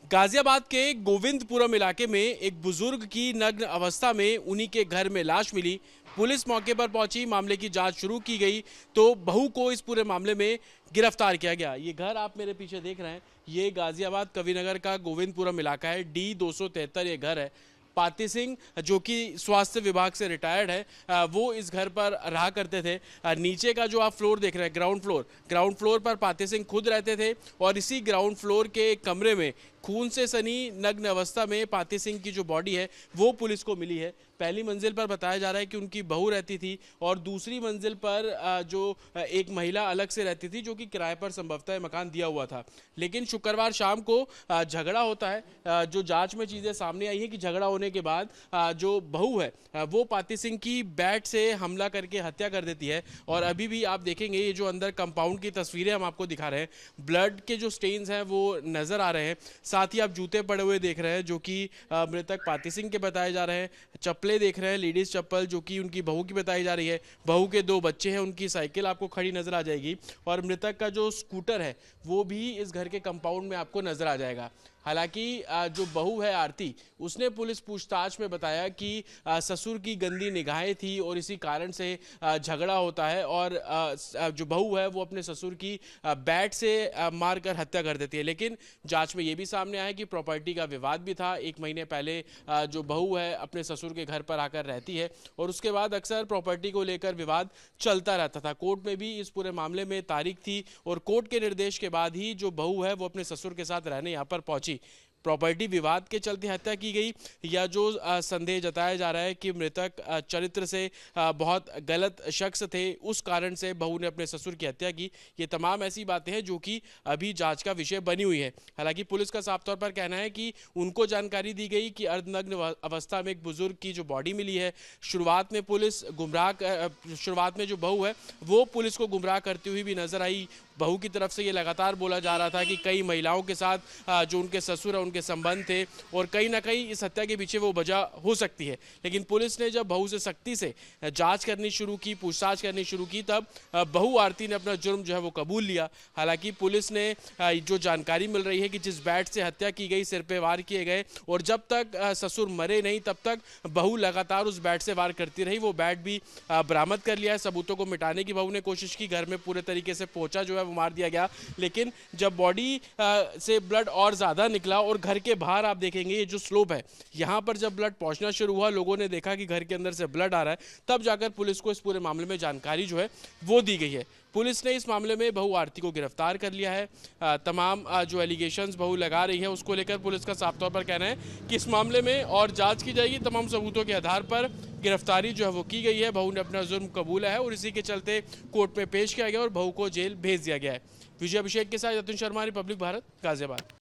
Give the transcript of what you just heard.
गाजियाबाद के गोविंदपुरम इलाके में एक बुजुर्ग की नग्न अवस्था में उन्हीं के घर में लाश मिली। पुलिस मौके पर पहुंची, मामले की जांच शुरू की गई तो बहू को इस पूरे मामले में गिरफ्तार किया गया। ये घर आप मेरे पीछे देख रहे हैं, ये गाजियाबाद कविनगर का गोविंदपुरम इलाका है। D273 ये घर है। पाती सिंह जो कि स्वास्थ्य विभाग से रिटायर्ड है, वो इस घर पर रहा करते थे। नीचे का जो आप फ्लोर देख रहे हैं, ग्राउंड फ्लोर पर पाती सिंह खुद रहते थे और इसी ग्राउंड फ्लोर के कमरे में खून से सनी नग्न अवस्था में पाती सिंह की जो बॉडी है वो पुलिस को मिली है। पहली मंजिल पर बताया जा रहा है कि उनकी बहू रहती थी और दूसरी मंजिल पर जो एक महिला अलग से रहती थी, जो कि किराए पर संभवतः मकान दिया हुआ था। लेकिन शुक्रवार शाम को झगड़ा होता है। जो जांच में चीज़ें सामने आई है कि झगड़ा होने के बाद जो बहू है वो पाती सिंह की बैट से हमला करके हत्या कर देती है। और अभी भी आप देखेंगे ये जो अंदर कंपाउंड की तस्वीरें हम आपको दिखा रहे हैं, ब्लड के जो स्टेन्स हैं वो नज़र आ रहे हैं। साथ ही आप जूते पड़े हुए देख रहे हैं जो कि मृतक पाती सिंह के बताए जा रहे हैं। चप्पलें देख रहे हैं, लेडीज चप्पल जो कि उनकी बहू की बताई जा रही है। बहू के 2 बच्चे हैं, उनकी साइकिल आपको खड़ी नजर आ जाएगी और मृतक का जो स्कूटर है वो भी इस घर के कंपाउंड में आपको नजर आ जाएगा। हालांकि जो बहू है आरती, उसने पुलिस पूछताछ में बताया कि ससुर की गंदी निगाहें थी और इसी कारण से झगड़ा होता है और जो बहू है वो अपने ससुर की बैट से मारकर हत्या कर देती है। लेकिन जांच में ये भी सामने आया कि प्रॉपर्टी का विवाद भी था। 1 महीने पहले जो बहू है अपने ससुर के घर पर आकर रहती है और उसके बाद अक्सर प्रॉपर्टी को लेकर विवाद चलता रहता था। कोर्ट में भी इस पूरे मामले में तारीख थी और कोर्ट के निर्देश के बाद ही जो बहू है वो अपने ससुर के साथ रहने यहाँ पर पहुंची। प्रॉपर्टी विवाद के चलते हत्या की गई या जो संदेह जताया जा रहा है कि मृतक चरित्र से बहुत गलत शख्स थे, उस कारण से बहू ने अपने ससुर की हत्या की। ये तमाम ऐसी बातें हैं जो कि अभी जांच का विषय बनी हुई है। हालांकि पुलिस का साफ तौर पर कहना है कि उनको जानकारी दी गई कि अर्धनग्न अवस्था में एक बुजुर्ग की जो बॉडी मिली है। शुरुआत में जो बहू है वो पुलिस को गुमराह करती हुई भी नजर आई। बहू की तरफ से ये लगातार बोला जा रहा था कि कई महिलाओं के साथ जो उनके ससुर है उनके संबंध थे और कहीं ना कहीं इस हत्या के पीछे वो वजह हो सकती है। लेकिन पुलिस ने जब बहू से सख्ती से जांच करनी शुरू की, पूछताछ करनी शुरू की, तब बहू आरती ने अपना जुर्म जो है वो कबूल लिया। हालांकि पुलिस ने जो जानकारी मिल रही है कि जिस बैट से हत्या की गई, सिर पे वार किए गए और जब तक ससुर मरे नहीं तब तक बहू लगातार उस बैट से वार करती रही। वो बैट भी बरामद कर लिया है। सबूतों को मिटाने की बहू ने कोशिश की, घर में पूरे तरीके से पोंछा जो है वो मार दिया गया। लेकिन जब बॉडी से ब्लड और ज्यादा निकला और घर के बाहर आप देखेंगे ये जो स्लोप है, यहाँ पर जब ब्लड पहुंचना शुरू हुआ, लोगों ने देखा कि घर के अंदर से ब्लड आ रहा है, तब जाकर पुलिस को इस पूरे मामले में जानकारी जो है वो दी गई है। पुलिस ने इस मामले में बहू आरती को गिरफ्तार कर लिया है। तमाम जो एलिगेशंस बहू लगा रही है उसको लेकर पुलिस का साफ तौर पर कहना है कि इस मामले में और जांच की जाएगी। तमाम सबूतों के आधार पर गिरफ्तारी जो है वो की गई है। बहू ने अपना जुर्म कबूला है और इसी के चलते कोर्ट में पेश किया गया और बहू को जेल भेज दिया गया है। विजय अभिषेक के साथ यतन शर्मा, रिपब्लिक भारत, गाजियाबाद।